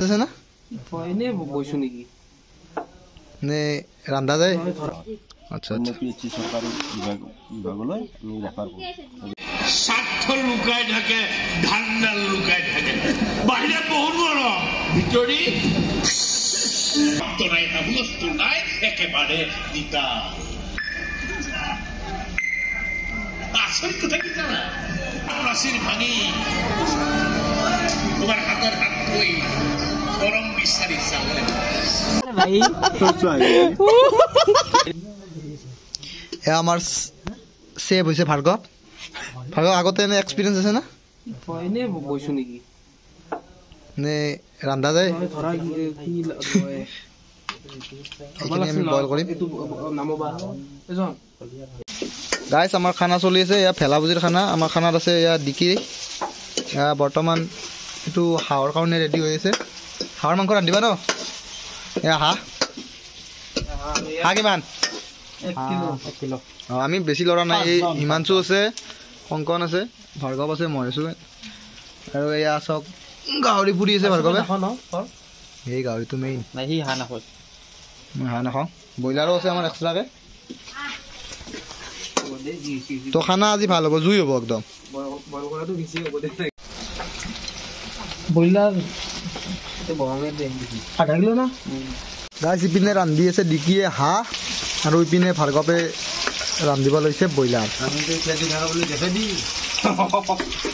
আছে না এনে বইছো নেকি নে রান্দা যায় আচ্ছা আচ্ছা পিএইচসি সরকারি বিভাগলৈ আমি রেফার করি স্বার্থ লুকায় থাকে ধান্দাল লুকায় থাকে বাইরে বহুত বড় ভিতরি নাই না বস্তু নাই একেবারে দিতা আসল কথা কি জানা প্রাচীর ভাঙি তোমার হাতের হাত ধুই গরম বিচারি চালে ভাই এ আমার সেভ হইছে ভার্গব আগতে এনে এক্সপেরিয়েন্স আছে না এনে বইছো নেকি নে রান্দা যায় ধরা কি আমি বয়েল কৰিম নামবা এজন গাইস আমার খানা চলি আছে ইয়া ফেলাবুজির খানা আমার খানাত আছে ইয়া ডিকি ইয়া বর্তমান একটু হাওয়ার কারণে রেডি হয়ে আছে হাওয়ার মাংস রান্ধিবা ন ইয়া হা কিমান 1 কিলো আমি বেশি লড়া নাই এই হিমাংশু আছে কংকন আছে ভার্গব আছে মই আছো আৰু এয়া চক গাহৰি পুৰি আছে ভাৰ্গবে এই গাহৰিটো মেইন নাই হি হা নাখোজ মই হা নাখাওঁ ব্ৰইলাৰো আছে আমাৰ এক্সট্ৰাকে তো খানা আজি ভাল হ'ব জুই হ'ব একদম বয়ল কৰাটো বেছি হ'ব দে ব্ৰইলাৰ তে বহামে দে আধা কিলো না গাইছ ইপিনে ৰান্ধি আছে ডিকিয়ে হাঁহ আৰু ইপিনে ভাৰ্গৱে ৰান্ধিব লৈছে ব্ৰইলাৰ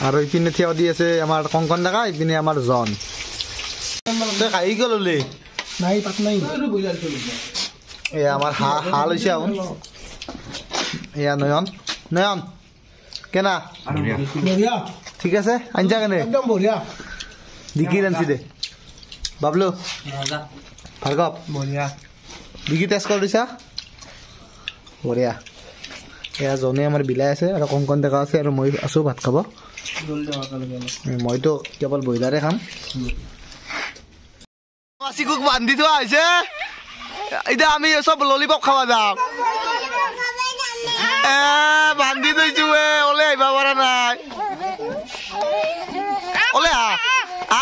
আৰু ইপিনে থিয় দি আছে আমাৰ কংকন ডেকা ইপিনে আমাৰ জন খাই গ'ল ওলে নাই পাত নাই ব্ৰইলাৰ চলিছে এয়া আমাৰ হাঁহ লৈছে আৰু এয়া নয়ন কেনা বঢ়িয়া ঠিক আছে আঞ্জা কেনে একদম বঢ়িয়া ডিকি ৰান্ধি দে বাবলু ভাৰ্গৱ বঢ়িয়া ডিকি টেষ্ট কৰি দিছা বঢ়িয়া এয়া জনে আমাৰ বিলাই আছে আৰু কংকন ডেকা আছে আৰু মই আছোঁ ভাত খাব মইতো কেৱল ব্ৰইলাৰে খাম মাছিকুক বান্ধি থোৱা হৈছে এতিয়া আমি চব ললিপপ খাব যাম বান্ধি থৈছো ওলে আহিব পৰা নাই ওলে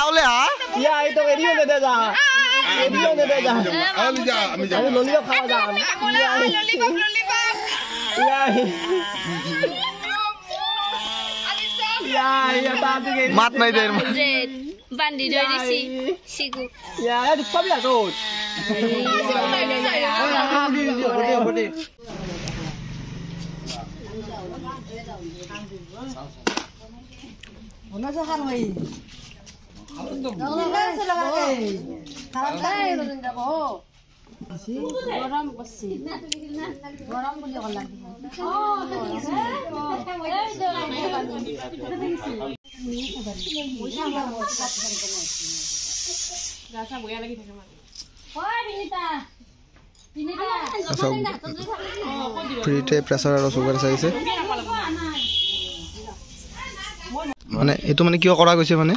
ওলে মাত নাই দে Bandi dari siku. Ya, di pabla tuh. Mana sekarang lagi? Orang bersih. Orang punya kolam. ফ্ৰীতে প্ৰেছাৰ আৰু চুগাৰ চাইছে মানে এইটো মানে কিয় কৰা গৈছে মানে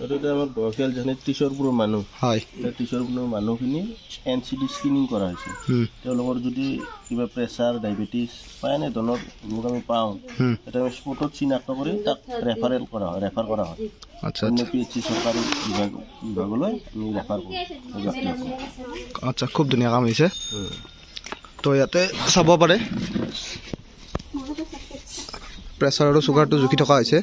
এইটো আমাৰ বয়সীয়াল যেনে 30 মানুহ হয় 30 মানুহখিনি এনচিডি স্ক্ৰিনিং কৰা হৈছে তেওঁলোকৰ যদি কিবা প্ৰেছাৰ ডায়াবেটিছ বা এনে ধৰণৰ ৰোগ আমি পাওঁ এটা আমি স্পটত চিনাক্ত কৰি তাক ৰেফাৰ কৰা হয় আচ্ছা পিএইচসি সৰকাৰি বিভাগলৈ আমি ৰেফাৰ কৰি আচ্ছা খুব ধুনীয়া কাম হৈছে তো ইয়াতে চাব পাৰে প্ৰেছাৰ আৰু চুগাৰটো জুখি থকা হৈছে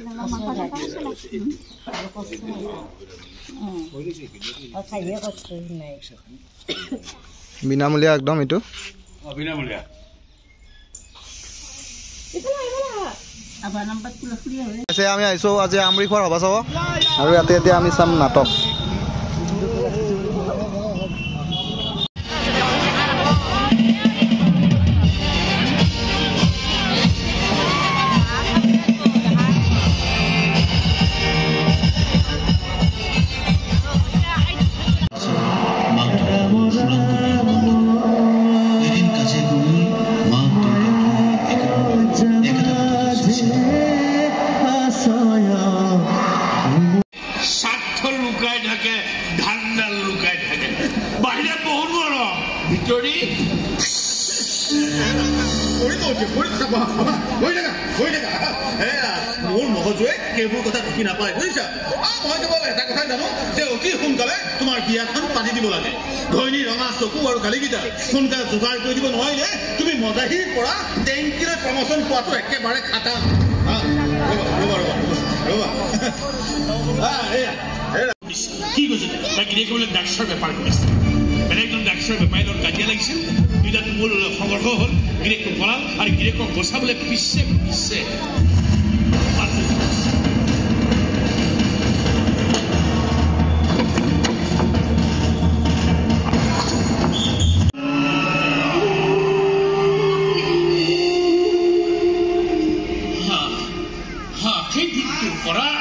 বিনামূলীয়া একদম এইটো বিনামূলীয়া আমি আহিছো আজি আমৰি খোৱাৰ হ'ব চাব আৰু ইয়াতে আমি চাম নাটক লুকায় থাকে ধান্দাল লুকায় থাকে বাইৰে বহুত বড় ভিতৰি মোৰ মগজুৱে সেইবোৰ কথা ঢুকি নাপায় বুজিছা মই কেৱল এটা কথা জানো যে অতি সোনকালে তোমাৰ বিয়াখন পাতি দিব লাগে ধৈনী ৰঙা চকু আৰু গালিকেইটা সোনকালে যোগাৰ কৰি দিব নোৱাৰিলে তুমি মজাহিৰ পৰা টেংকিলৈ প্ৰমোচন পোৱাটো একেবাৰে খাটা কি কৈছে তাই গিৰিয়েকলৈ ডাক্তৰ বেপাৰ কৰিছে বেলেগজন ডাক্তৰ বেপাৰীৰ কাজিয়া লাগিছিল দুইটাত মোৰ সংঘৰ্ষ হ'ল গিৰিয়েকটো পলাল আৰু গিৰিয়েকক বচাবলৈ পিছে পিছে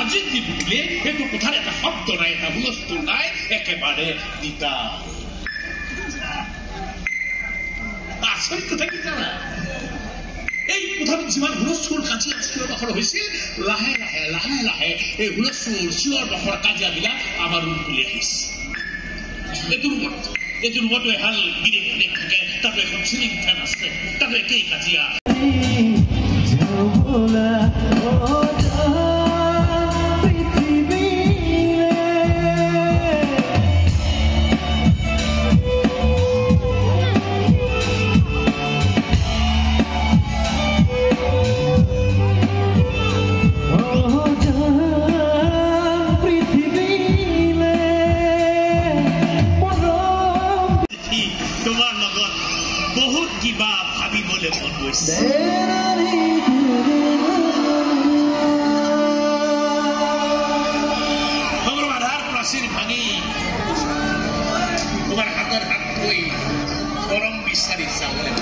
আজিৰ দিনটোলে সেইটো কথাৰ এটা শব্দ নাই এটা হুলস্থুল নাই একেবাৰে দিতা আচৰিত কথা কি জানা এই কথাটো যিমান হুলস্থুল কাজিয়া চিঞৰ বাখৰ হৈছে লাহে লাহে লাহে লাহে এই হুলস্থুল চিঞৰ বাখৰ কাজিয়াবিলাক আমাৰ ৰুমলৈ আহিছে এইটো ৰুমতো এহাল গিৰিয়েক থাকে তাতো এখন চিলিং ফেন আছে তাতো একেই কাজিয়া বহুত কিবা ভাবিবলৈ মন গৈছে আধাৰ প্ৰাচীৰ ভাঙি তোমাৰ হাতৰ হাত থৈ গৰম বিচাৰি যাবলৈ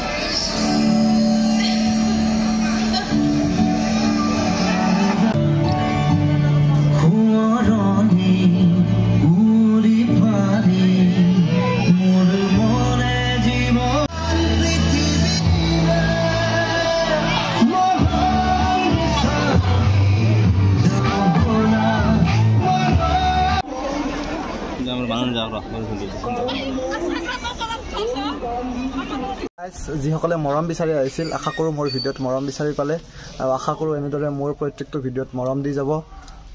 যিসকলে মৰম বিচাৰি আহিছিল আশা কৰোঁ মোৰ ভিডিঅ'ত মৰম বিচাৰি পালে আৰু আশা কৰোঁ এনেদৰে মোৰ প্ৰত্যেকটো ভিডিঅ'ত মৰম দি যাব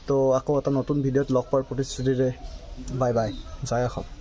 তো আকৌ এটা নতুন ভিডিঅ'ত লগ পোৱাৰ প্ৰতিশ্ৰুতিৰে বাই বাই জয় অসম।